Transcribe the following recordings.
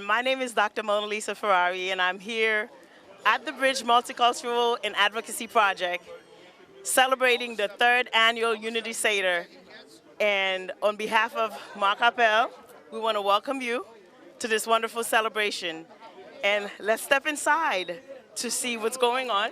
And my name is Dr. Mona Lisa Ferrari, and I'm here at the Bridge Multicultural and Advocacy Project celebrating the 3rd annual Unity Seder. And on behalf of Mark Appel, we want to welcome you to this wonderful celebration. And let's step inside to see what's going on.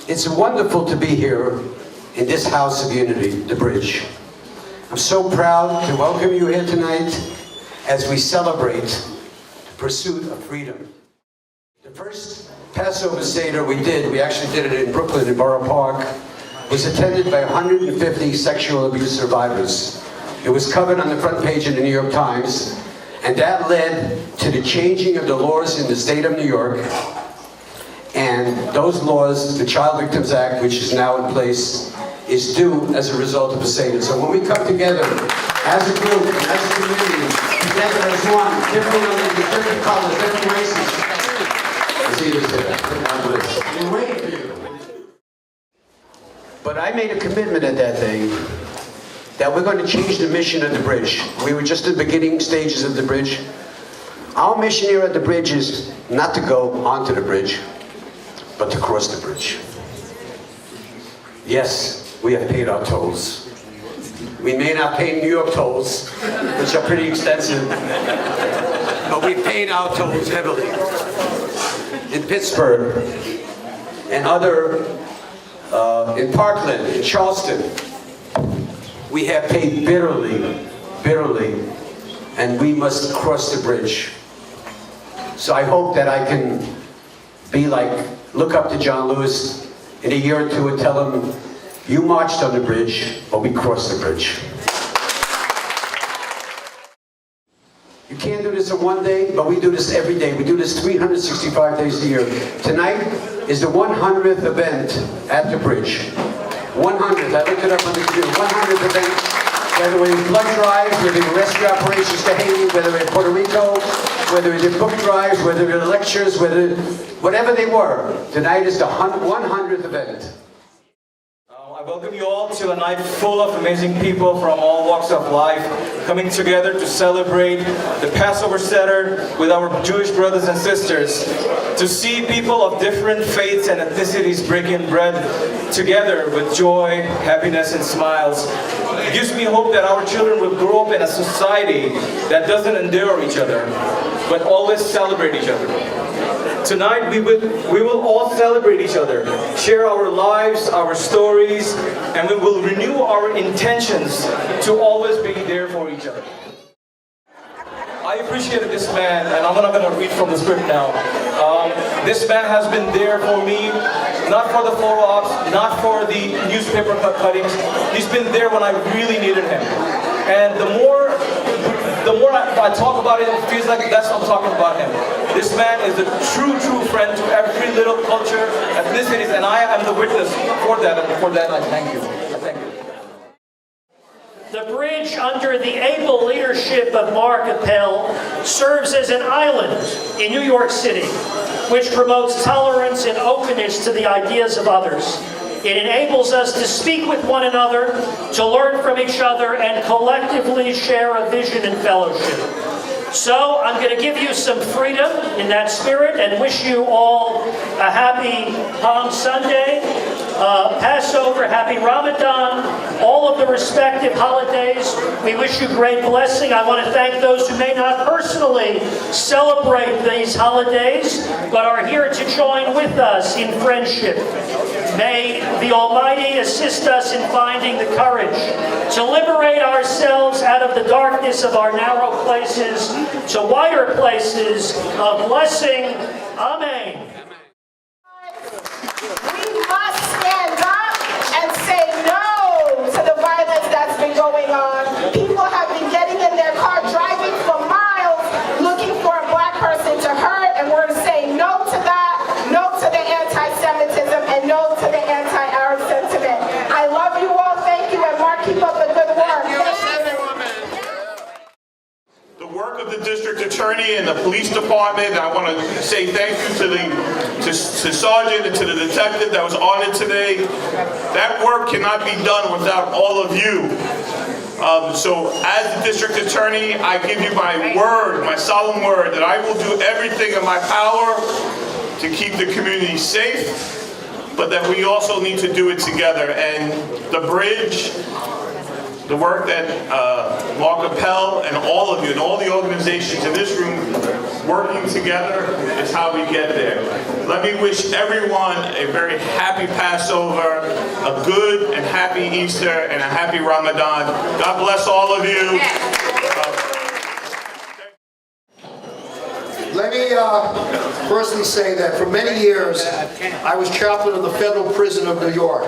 It's wonderful to be here in this house of unity, the Bridge. I'm so proud to welcome you here tonight as we celebrate the pursuit of freedom. The first Passover Seder we actually did it in Brooklyn in Borough Park, was attended by 150 sexual abuse survivors. It was covered on the front page of the New York Times, and that led to the changing of the laws in the state of New York. And those laws, the Child Victims Act, which is now in place, is due as a result of a Seder. So when we come together as a group, as a community, together as one, different religions, different colors, different races, we're waiting for you. But I made a commitment at that day that we're going to change the mission of the Bridge. We were just in the beginning stages of the Bridge. Our mission here at the Bridge is not to go onto the bridge, but to cross the bridge. Yes, we have paid our tolls. We may not pay New York tolls, which are pretty extensive, but we paid our tolls heavily. In Pittsburgh, and in Parkland, in Charleston, we have paid bitterly, and we must cross the bridge. So I hope that I can look up to John Lewis in a year or two and tell him, you marched on the bridge, but we crossed the bridge. You can't do this in one day, but we do this every day. We do this 365 days a year. Tonight is the 100th event at the bridge. 100th, I looked it up on the computer, 100th event. Whether we're blood drives, whether we're rescue operations to Haiti, whether we're in Puerto Rico, whether we're in book drives, whether we're in lectures, whatever they were, tonight is the 100th event. I welcome you all to a night full of amazing people from all walks of life coming together to celebrate the Passover Seder with our Jewish brothers and sisters. To see people of different faiths and ethnicities breaking bread together with joy, happiness, and smiles. It gives me hope that our children will grow up in a society that doesn't endure each other, but always celebrate each other. Tonight we will all celebrate each other, share our lives, our stories, and we will renew our intentions to always be there for each other. I appreciated this man, and I'm not going to read from the script now. This man has been there for me, not for the photo ops, not for the newspaper cuttings. He's been there when I really needed him. And the more I talk about it, it feels like that's what I'm talking about him. This man is a true friend to every little culture, ethnicities, and I am the witness for that. And for that, I thank you. Thank you. The bridge, under the able leadership of Mark Appel, serves as an island in New York City, which promotes tolerance and openness to the ideas of others. It enables us to speak with one another, to learn from each other, and collectively share a vision and fellowship. So I'm going to give you some freedom in that spirit and wish you all a happy Palm Sunday. Passover, happy Ramadan, all of the respective holidays. We wish you great blessing. I want to thank those who may not personally celebrate these holidays, but are here to join with us in friendship. May the Almighty assist us in finding the courage to liberate ourselves out of the darkness of our narrow places to wider places of blessing. Amen. We must stand up and say no to the violence that's been going on. People have been getting in their car, driving for miles, looking for a black person to hurt, and we're saying no to that, no to the anti-Semitism, and no to the anti-Arab sentiment. I love you all. Thank you, and Mark, keep up the good work. The work of the district attorney and the police department. I want to say thank you to Sergeant and to the detective that was on it today. That work cannot be done without all of you. So as the district attorney, I give you my word, my solemn word, that I will do everything in my power to keep the community safe, but that we also need to do it together. And the bridge, the work that Mark Appel and all of you and all the organizations in this room working together is how we get there. Let me wish everyone a very happy Passover, a good and happy Easter, and a happy Ramadan. God bless all of you. Let me firstly say that for many years, I was chaplain of the federal prison of New York.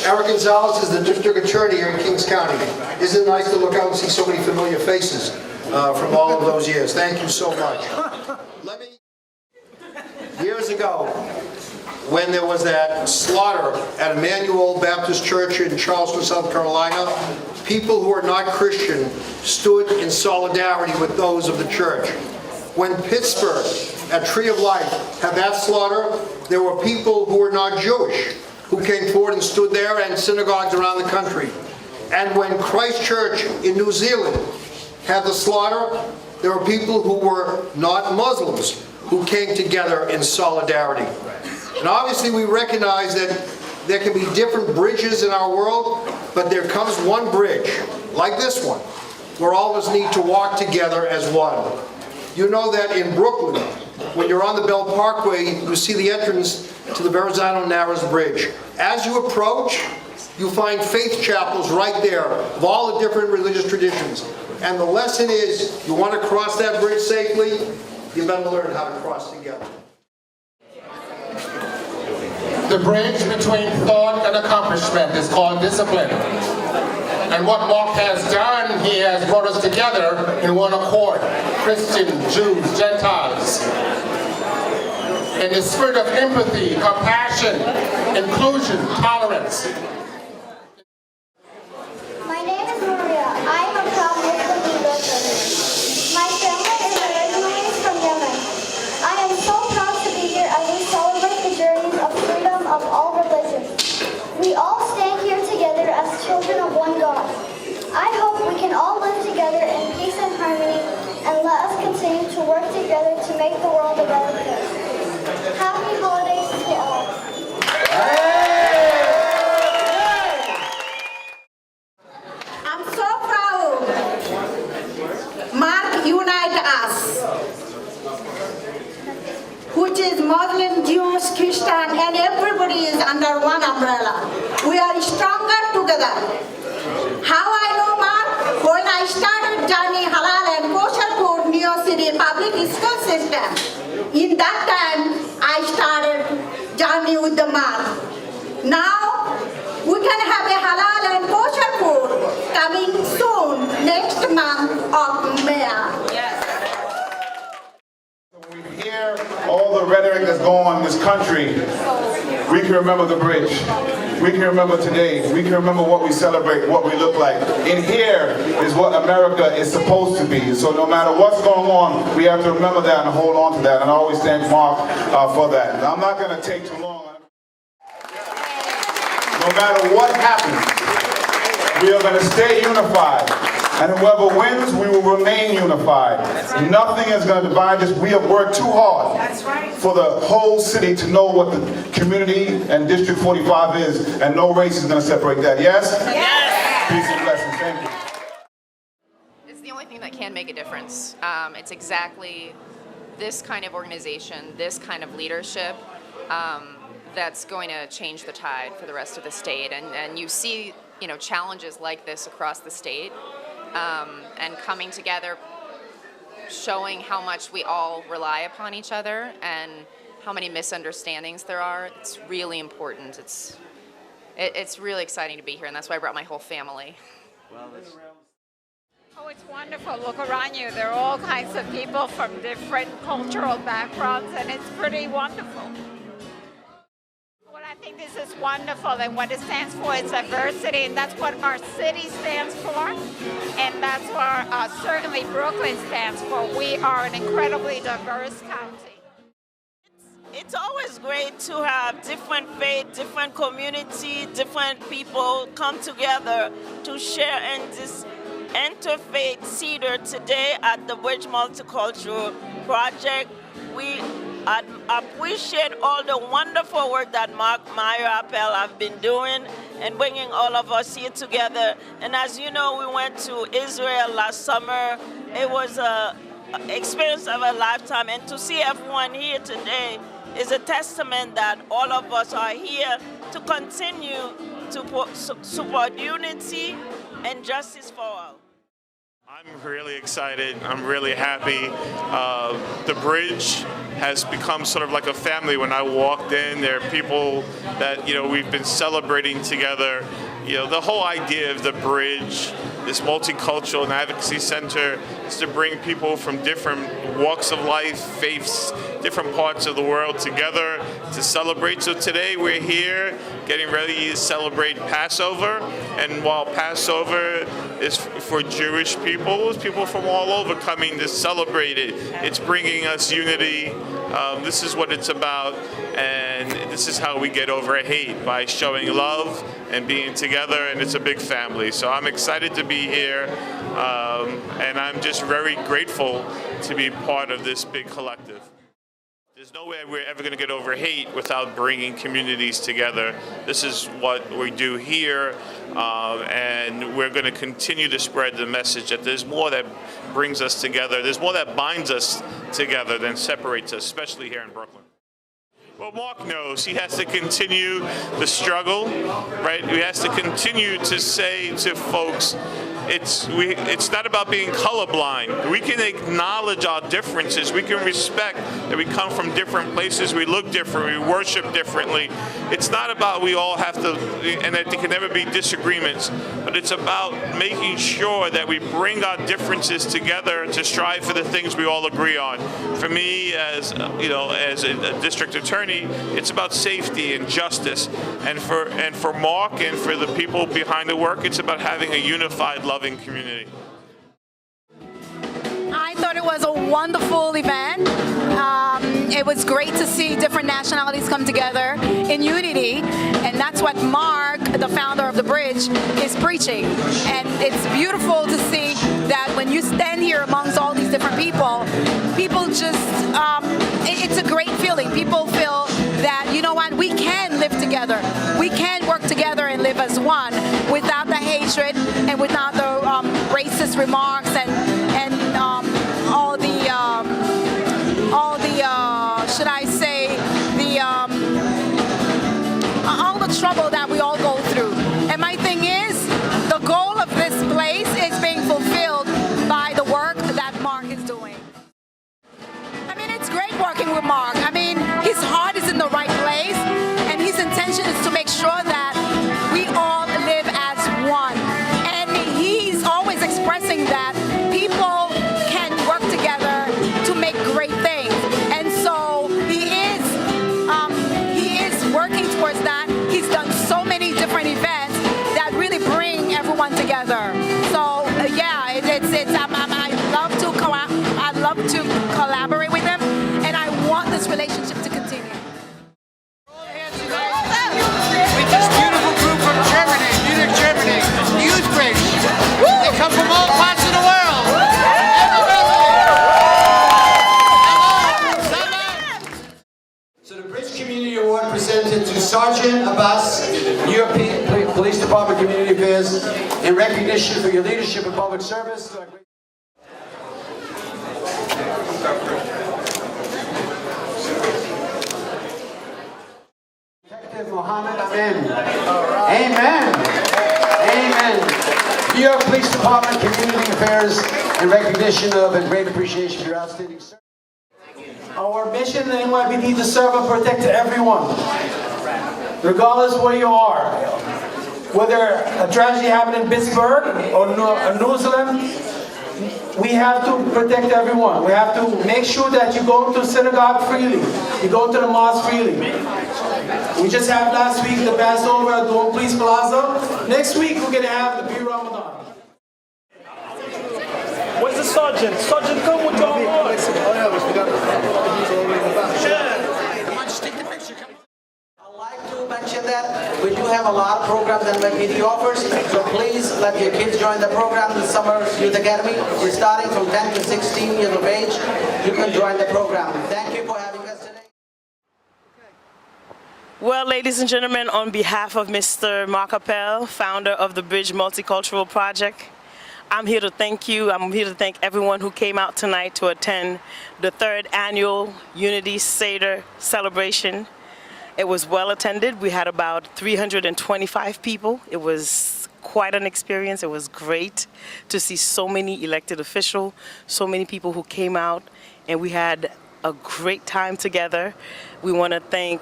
Eric Gonzalez is the district attorney here in Kings County. Isn't it nice to look out and see so many familiar faces from all of those years? Thank you so much. Years ago, when there was that slaughter at Emmanuel Baptist Church in Charleston, South Carolina, people who are not Christian stood in solidarity with those of the church. When Pittsburgh, at Tree of Life, had that slaughter, there were people who were not Jewish who came forward and stood there, and synagogues around the country. And when Christ Church in New Zealand had the slaughter, there were people who were not Muslims who came together in solidarity. And obviously we recognize that there can be different bridges in our world, but there comes one bridge, like this one, where all of us need to walk together as one. You know that in Brooklyn, when you're on the Bell Parkway, you see the entrance to the Verrazano Narrows Bridge. As you approach, you find faith chapels right there of all the different religious traditions. And the lesson is, you want to cross that bridge safely, you better learn how to cross together. The bridge between thought and accomplishment is called discipline. And what Mark has done, he has brought us together in one accord, Christian, Jews, Gentiles. In the spirit of empathy, compassion, inclusion, tolerance. My name is Maria. I am a proud Muslim leader. My family is originally from Yemen. I am so proud to be here as we celebrate the journeys of freedom of all religions. We all stand here together as children of one God. I hope we can all live together in peace and harmony, and let us continue to work together to make the world a better place. Happy holidays to all. I'm so proud. Mark unite us, which is Muslim, Jews, Christian, and everybody is under one umbrella. We are stronger together. How I know, Mark? When I started journey halal and kosher food New York City public school system, in that time I started journey with the Mark. Now we can have a halal and kosher food coming soon, next month of May. When we hear all the rhetoric that's going on in this country, we can remember the bridge. We can remember today. We can remember what we celebrate, what we look like. In here is what America is supposed to be. So no matter what's going on, we have to remember that and hold on to that. And I always thank Mark for that. Now, I'm not going to take too long. No matter what happens, we are going to stay unified. And whoever wins, we will remain unified. Nothing is going to divide us. We have worked too hard for the whole city to know what the community and District 45 is, and no race is going to separate that. Yes? Yes. Peace and blessings. Thank you. It's the only thing that can make a difference. It's exactly this kind of organization, this kind of leadership that's going to change the tide for the rest of the state. And you see, challenges like this across the state, and coming together, showing how much we all rely upon each other and how many misunderstandings there are. It's really important. It's really exciting to be here, and that's why I brought my whole family. Oh, it's wonderful. Look around you. There are all kinds of people from different cultural backgrounds, and it's pretty wonderful. Well, I think this is wonderful, and what it stands for is diversity, and that's what our city stands for, and that's what certainly Brooklyn stands for. We are an incredibly diverse county. It's always great to have different faith, different community, different people come together to share in this Interfaith Seder today at the Bridge Multicultural Project. We appreciate all the wonderful work that Mark Meyer Appel have been doing and bringing all of us here together. And as you know, we went to Israel last summer. It was an experience of a lifetime, and to see everyone here today is a testament that all of us are here to continue to support unity and justice for all. I'm really excited. I'm really happy. The bridge has become sort of like a family. When I walked in, there are people that, we've been celebrating together. The whole idea of the bridge, this multicultural and advocacy center, is to bring people from different walks of life, faiths, different parts of the world together to celebrate. So today we're here getting ready to celebrate Passover. And while Passover is for Jewish people, it's people from all over coming to celebrate it. It's bringing us unity. This is what it's about. And this is how we get over hate, by showing love and being together, and it's a big family. So I'm excited to be here, and I'm just very grateful to be part of this big collective. There's no way we're ever going to get over hate without bringing communities together. This is what we do here, and we're going to continue to spread the message that there's more that brings us together. There's more that binds us together than separates us, especially here in Brooklyn. Well, Mark knows he has to continue the struggle, right? He has to continue to say to folks, it's not about being colorblind. We can acknowledge our differences. We can respect that we come from different places. We look different. We worship differently. It's not about we all have to, and that there can never be disagreements, but it's about making sure that we bring our differences together to strive for the things we all agree on. For me, as a district attorney, it's about safety and justice. And for Mark and for the people behind the work, it's about having a unified, loving community. I thought it was a wonderful event. It was great to see different nationalities come together in unity, and that's what Mark, the founder of the Bridge, is preaching. And it's beautiful to see that when you stand here amongst all these different people just, it's a great feeling. People feel that, you know what, we can live together. We can work together and live as one without the hatred and without the racist remarks and all the should I say, all the trouble that we all go through. And my thing is, the goal of this place is being fulfilled by the work that Mark is doing. I mean, it's great working with Mark. I mean, his heart is in the right place, and his intention is to make sure that we all live as one. And he's always expressing that people can work together to make great things. And so he is working towards that. He's done so many different events that really bring everyone together. So yeah, I love to collaborate with him, and I want this relationship Sergeant Abbas, New York Police Department Community Affairs, in recognition for your leadership in public service. Detective Mohammed Amin. Amen. Amen. New York Police Department Community Affairs, in recognition of and great appreciation for your outstanding service. Our mission in NYPD to serve and protect everyone, regardless where you are. Whether a tragedy happened in Pittsburgh or New Zealand, we have to protect everyone. We have to make sure that you go to synagogue freely, you go to the mosque freely. We just had last week the Passover at Dome Police Plaza. Next week we're going to have the Beer Ramadan. Where's the sergeant? Sergeant, come with your boys. I'd like to mention that we do have a lot of programs that NYPD offers, so please let your kids join the program. The Summer Youth Academy is starting from 10 to 16 years of age. You can join the program. Thank you for having us today. Well, ladies and gentlemen, on behalf of Mr. Mark Appel, founder of the Bridge Multicultural Project, I'm here to thank you. I'm here to thank everyone who came out tonight to attend the 3rd annual Unity Seder celebration. It was well attended. We had about 325 people. It was quite an experience. It was great to see so many elected officials, so many people who came out, and we had a great time together. We want to thank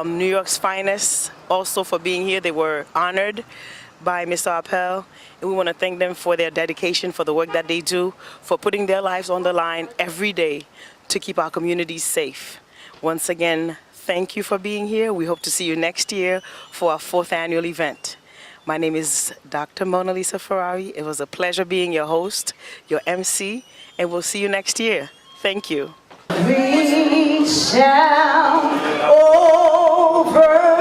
New York's finest also for being here. They were honored by Mr. Appel, and we want to thank them for their dedication, for the work that they do, for putting their lives on the line every day to keep our communities safe. Once again, thank you for being here. We hope to see you next year for our 4th annual event. My name is Dr. Mona Lisa Ferrari. It was a pleasure being your host, your MC, and we'll see you next year. Thank you. Reach down over